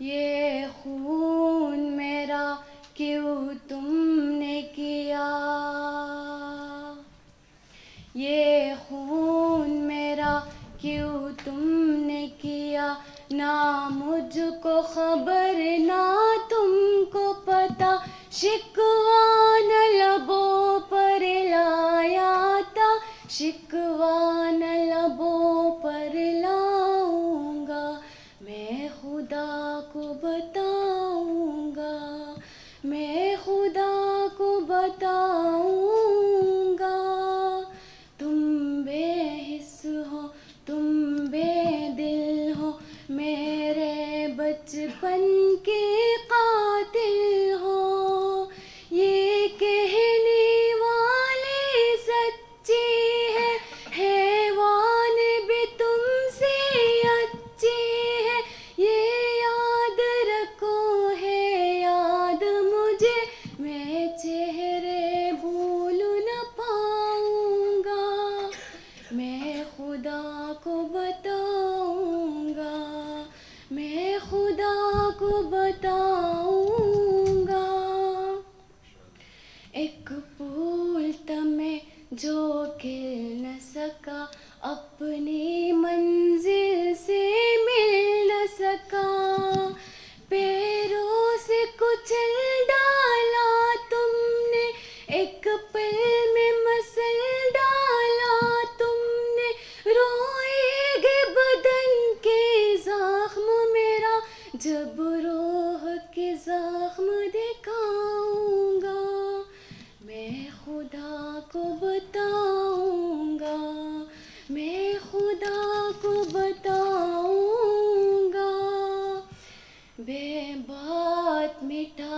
ये खून मेरा क्यों तुमने किया, ये खून मेरा क्यों तुमने किया, ना मुझको खबर ना तुमको पता, शिकवा न लबों पर लाया था, शिकवा न लबों पर लाऊंगा, मैं खुदा को बताऊंगा, मैं खुदा को बताऊंगा। तुम बेहिस हो, तुम बेदिल हो, मेरे बचपन के कातिल हो, ये कहने वाली सच्ची है, हैवान भी तुमसे अच्छी है, ये याद रखो है याद मुझे, मैं चेहरे भूल न पाऊंगा, मैं खुदा को बताऊंगा, मैं खुदा को बताऊंगा। एक फूल तमें जो खिल न सका, अपनी मंजिल से मिल न सका, पैरों से कुचल डाला तुमने, एक पल में मसल डाला तुमने, रोएगे बदन के जख्म मेरा, जब रोह के जख्म दिखाऊंगा, मैं खुदा को बताऊंगा, मैं खुदा को बताऊंगा। बे बात मिटा